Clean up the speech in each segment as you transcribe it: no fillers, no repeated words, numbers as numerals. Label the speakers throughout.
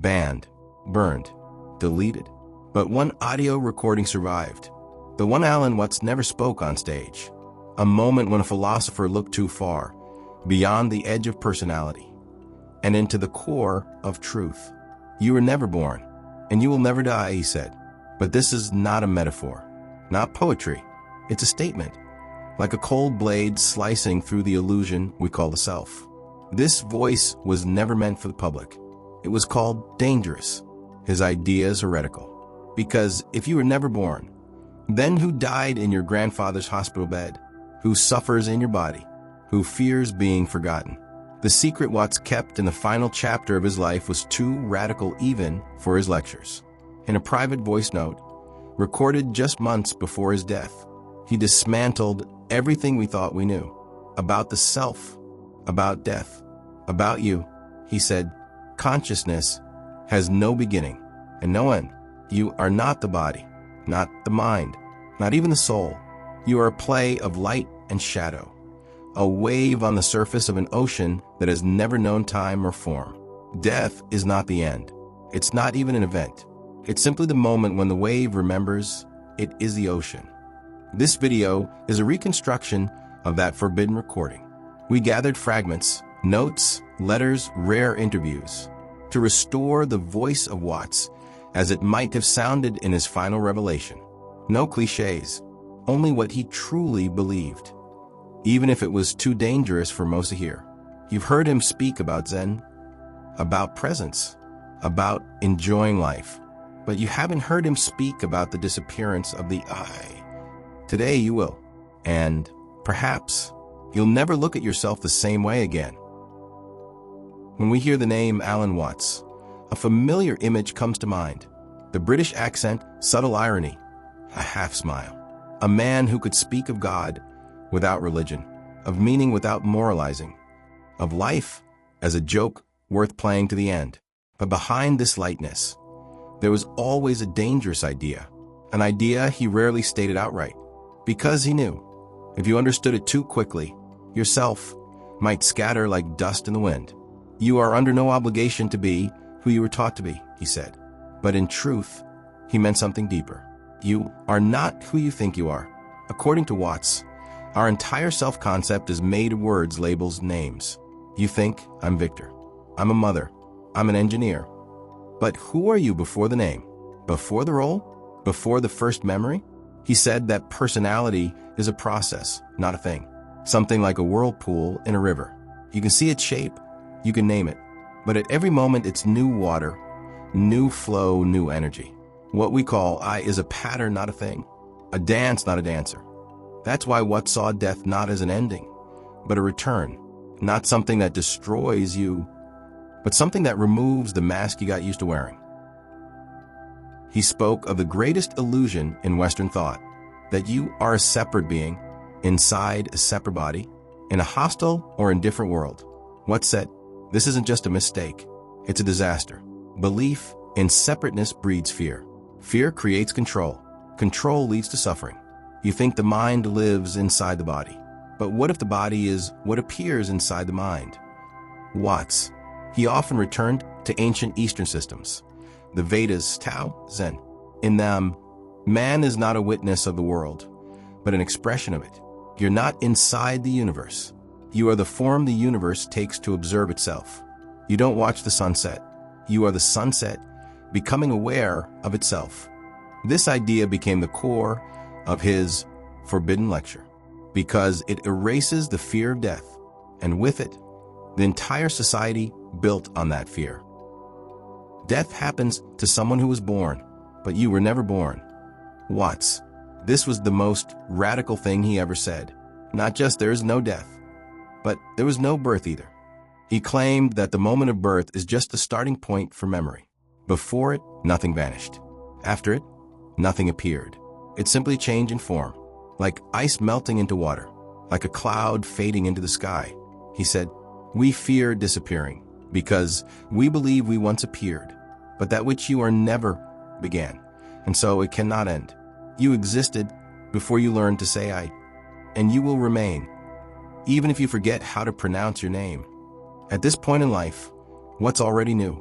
Speaker 1: banned, burned, deleted. But one audio recording survived. The one Alan Watts never spoke on stage. A moment when a philosopher looked too far, beyond the edge of personality, and into the core of truth. You were never born, and you will never die, he said. But this is not a metaphor, not poetry. It's a statement, like a cold blade slicing through the illusion we call the self. This voice was never meant for the public. It was called dangerous, his ideas heretical. Because if you were never born, then who died in your grandfather's hospital bed? Who suffers in your body? Who fears being forgotten? The secret Watts kept in the final chapter of his life was too radical even for his lectures. In a private voice note, recorded just months before his death, he dismantled everything we thought we knew about the self, about death, about you. He said, consciousness has no beginning and no end. You are not the body, not the mind, not even the soul. You are a play of light and shadow, a wave on the surface of an ocean that has never known time or form. Death is not the end. It's not even an event. It's simply the moment when the wave remembers it is the ocean. This video is a reconstruction of that forbidden recording. We gathered fragments, notes, letters, rare interviews, to restore the voice of Watts as it might have sounded in his final revelation. No cliches, only what he truly believed, even if it was too dangerous for most to hear. You've heard him speak about Zen, about presence, about enjoying life, but you haven't heard him speak about the disappearance of the I. Today you will, and perhaps you'll never look at yourself the same way again. When we hear the name Alan Watts, a familiar image comes to mind. The British accent, subtle irony, a half smile. A man who could speak of God without religion, of meaning without moralizing, of life as a joke worth playing to the end. But behind this lightness, there was always a dangerous idea, an idea he rarely stated outright, because he knew, if you understood it too quickly, yourself might scatter like dust in the wind. You are under no obligation to be who you were taught to be, he said. But in truth, he meant something deeper. You are not who you think you are. According to Watts, our entire self-concept is made of words, labels, names. You think, I'm Victor. I'm a mother. I'm an engineer. But who are you before the name? Before the role? Before the first memory? He said that personality is a process, not a thing. Something like a whirlpool in a river. You can see its shape. You can name it. But at every moment, it's new water, new flow, new energy. What we call I is a pattern, not a thing. A dance, not a dancer. That's why Watts saw death not as an ending, but a return. Not something that destroys you, but something that removes the mask you got used to wearing. He spoke of the greatest illusion in Western thought, that you are a separate being, inside a separate body, in a hostile or indifferent world. Watts said, this isn't just a mistake, it's a disaster. Belief in separateness breeds fear. Fear creates control. Control leads to suffering. You think the mind lives inside the body. But what if the body is what appears inside the mind? Watts. He often returned to ancient Eastern systems, the Vedas, Tao, Zen. In them, man is not a witness of the world, but an expression of it. You're not inside the universe. You are the form the universe takes to observe itself. You don't watch the sunset. You are the sunset, becoming aware of itself. This idea became the core of his forbidden lecture, because it erases the fear of death, and with it, the entire society built on that fear. Death happens to someone who was born, but you were never born. Watts. This was the most radical thing he ever said. Not just there is no death, but there was no birth either. He claimed that the moment of birth is just the starting point for memory. Before it, nothing vanished. After it, nothing appeared. It's simply a change in form, like ice melting into water, like a cloud fading into the sky. He said, we fear disappearing because we believe we once appeared, but that which you are never began, and so it cannot end. You existed before you learned to say I, and you will remain, even if you forget how to pronounce your name. At this point in life, what's already new?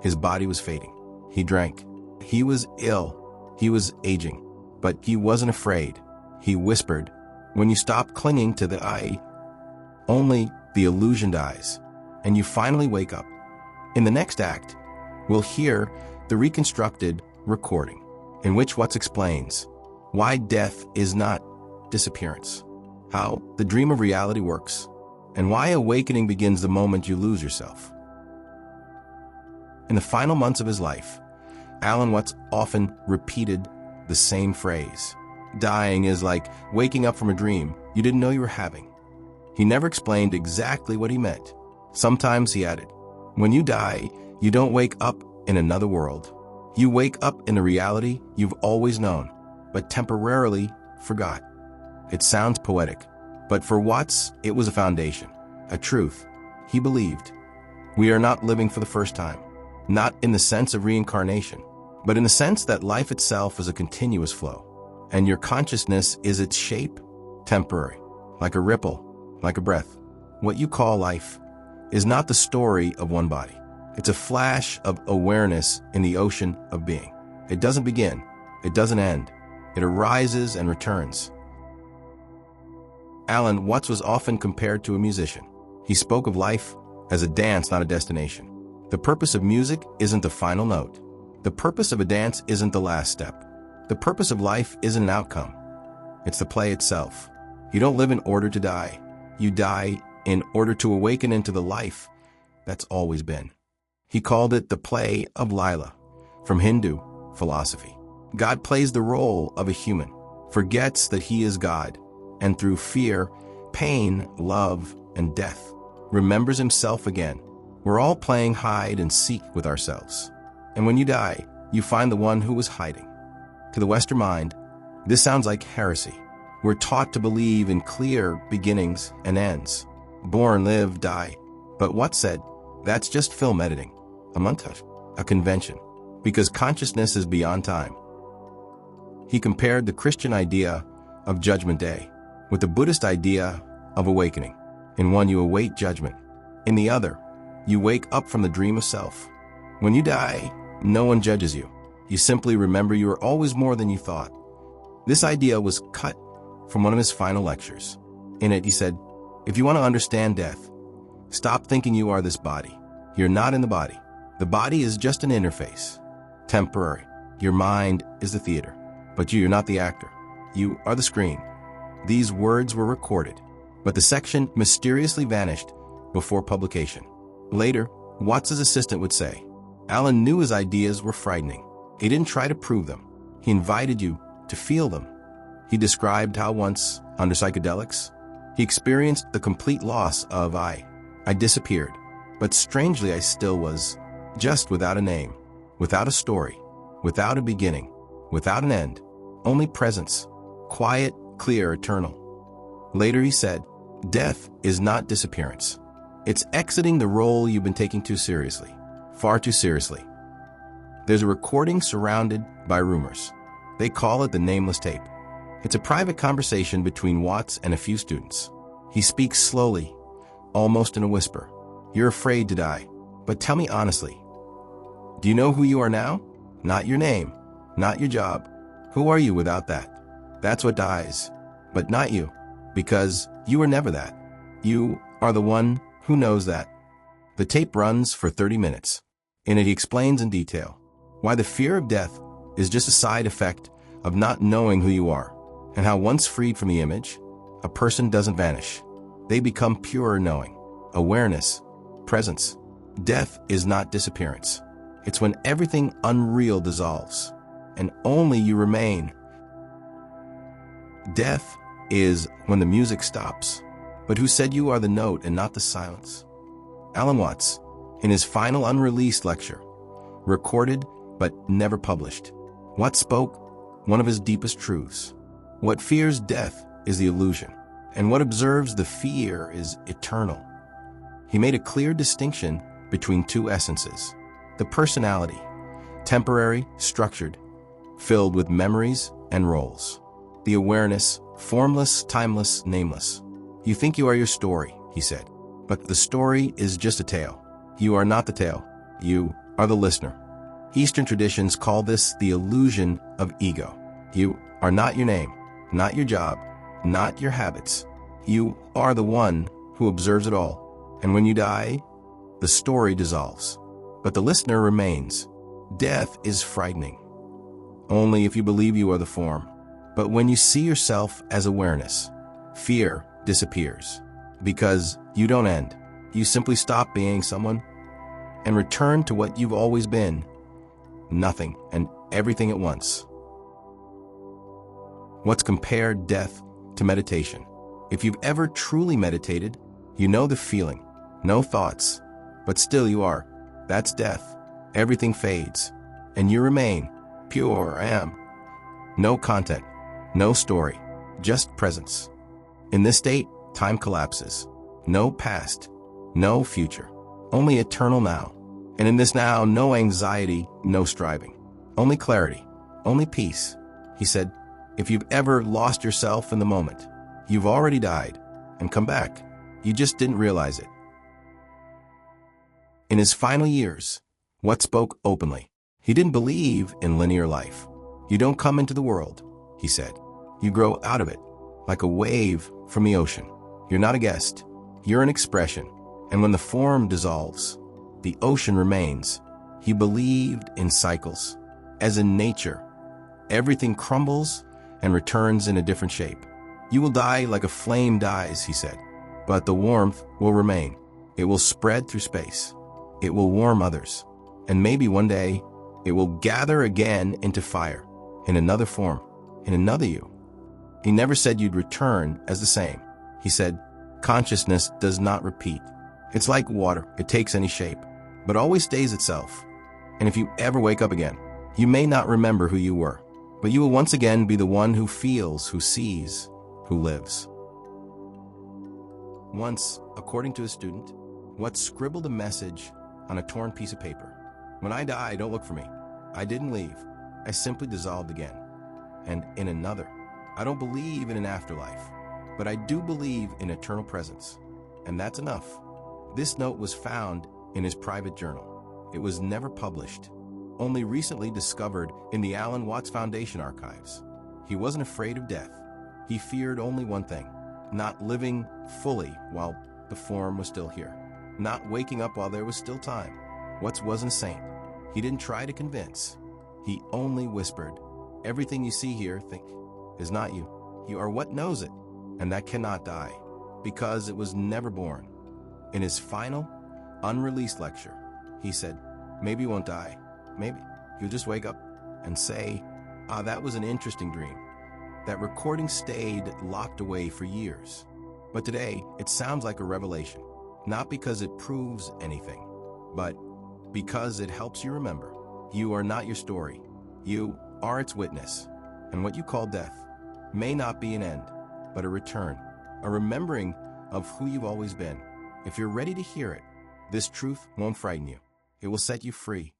Speaker 1: His body was fading. He drank. He was ill. He was aging. But he wasn't afraid. He whispered, "When you stop clinging to the I, only the illusion dies, and you finally wake up." In the next act, we'll hear the reconstructed recording, in which Watts explains why death is not disappearance, how the dream of reality works, and why awakening begins the moment you lose yourself. In the final months of his life, Alan Watts often repeated the same phrase: dying is like waking up from a dream you didn't know you were having. He never explained exactly what he meant. Sometimes he added, "When you die, you don't wake up in another world. You wake up in a reality you've always known, but temporarily forgot." It sounds poetic, but for Watts, it was a foundation, a truth he believed. We are not living for the first time, not in the sense of reincarnation, but in the sense that life itself is a continuous flow, and your consciousness is its shape, temporary, like a ripple, like a breath. What you call life is not the story of one body. It's a flash of awareness in the ocean of being. It doesn't begin. It doesn't end. It arises and returns. Alan Watts was often compared to a musician. He spoke of life as a dance, not a destination. The purpose of music isn't the final note. The purpose of a dance isn't the last step. The purpose of life isn't an outcome. It's the play itself. You don't live in order to die. You die in order to awaken into the life that's always been. He called it the play of Lila, from Hindu philosophy. God plays the role of a human, forgets that he is God, and through fear, pain, love, and death, remembers himself again. We're all playing hide and seek with ourselves. And when you die, you find the one who was hiding. To the Western mind, this sounds like heresy. We're taught to believe in clear beginnings and ends. Born, live, die. But Watts said, that's just film editing, a montage, a convention, because consciousness is beyond time. He compared the Christian idea of Judgment Day with the Buddhist idea of awakening. In one, you await judgment. In the other, you wake up from the dream of self. When you die, no one judges you. You simply remember you are always more than you thought. This idea was cut from one of his final lectures. In it, he said, if you want to understand death, stop thinking you are this body. You're not in the body. The body is just an interface, temporary. Your mind is the theater, but you're not the actor. You are the screen. These words were recorded, but the section mysteriously vanished before publication. Later, Watts' assistant would say, Alan knew his ideas were frightening. He didn't try to prove them. He invited you to feel them. He described how once, under psychedelics, he experienced the complete loss of I. I disappeared, but strangely I still was, just without a name, without a story, without a beginning, without an end, only presence, quiet, clear, eternal. Later he said, death is not disappearance. It's exiting the role you've been taking too seriously, far too seriously. There's a recording surrounded by rumors. They call it the nameless tape. It's a private conversation between Watts and a few students. He speaks slowly, almost in a whisper. You're afraid to die, but tell me honestly, do you know who you are now? Not your name, not your job. Who are you without that? That's what dies, but not you, because you were never that. You are the one who knows that. The tape runs for 30 minutes. In it, he explains in detail why the fear of death is just a side effect of not knowing who you are, and how once freed from the image, a person doesn't vanish. They become pure knowing, awareness, presence. Death is not disappearance. It's when everything unreal dissolves, and only you remain. Death is when the music stops. But who said you are the note and not the silence? Alan Watts, in his final unreleased lecture, recorded but never published, Watts spoke one of his deepest truths. What fears death is the illusion, and what observes the fear is eternal. He made a clear distinction between two essences: the personality, temporary, structured, filled with memories and roles; the awareness, formless, timeless, nameless. You think you are your story, he said, but the story is just a tale. You are not the tale. You are the listener. Eastern traditions call this the illusion of ego. You are not your name, not your job, not your habits. You are the one who observes it all. And when you die, the story dissolves. But the listener remains. Death is frightening. Only if you believe you are the form. But when you see yourself as awareness, fear disappears. Because you don't end. You simply stop being someone and return to what you've always been. Nothing and everything at once. What's compared death to meditation? If you've ever truly meditated, you know the feeling. No thoughts, but still you are. That's death. Everything fades, and you remain pure am. No content, no story, just presence. In this state, time collapses. No past, no future, only eternal now. And in this now, no anxiety, no striving, only clarity, only peace. He said, if you've ever lost yourself in the moment, you've already died and come back. You just didn't realize it. In his final years, Watt spoke openly. He didn't believe in linear life. You don't come into the world, he said. You grow out of it, like a wave from the ocean. You're not a guest. You're an expression. And when the form dissolves, the ocean remains. He believed in cycles. As in nature, everything crumbles and returns in a different shape. You will die like a flame dies, he said, but the warmth will remain. It will spread through space. It will warm others. And maybe one day, it will gather again into fire, in another form, in another you. He never said you'd return as the same. He said, consciousness does not repeat. It's like water. It takes any shape, but always stays itself. And if you ever wake up again, you may not remember who you were, but you will once again be the one who feels, who sees, who lives. Once, according to a student, Watt scribbled a message on a torn piece of paper. When I die, don't look for me. I didn't leave. I simply dissolved again. And in another. I don't believe in an afterlife, but I do believe in eternal presence. And that's enough. This note was found in his private journal. It was never published, only recently discovered in the Alan Watts Foundation archives. He wasn't afraid of death. He feared only one thing, not living fully while the form was still here, not waking up while there was still time. Watts wasn't a saint. He didn't try to convince. He only whispered, everything you see here, think, is not you. You are what knows it, and that cannot die, because it was never born. In his final, unreleased lecture, he said, maybe you won't die. Maybe you'll just wake up and say, that was an interesting dream. That recording stayed locked away for years. But today, it sounds like a revelation, not because it proves anything, but because it helps you remember. You are not your story. You are its witness. And what you call death may not be an end, but a return, a remembering of who you've always been. If you're ready to hear it, this truth won't frighten you. It will set you free.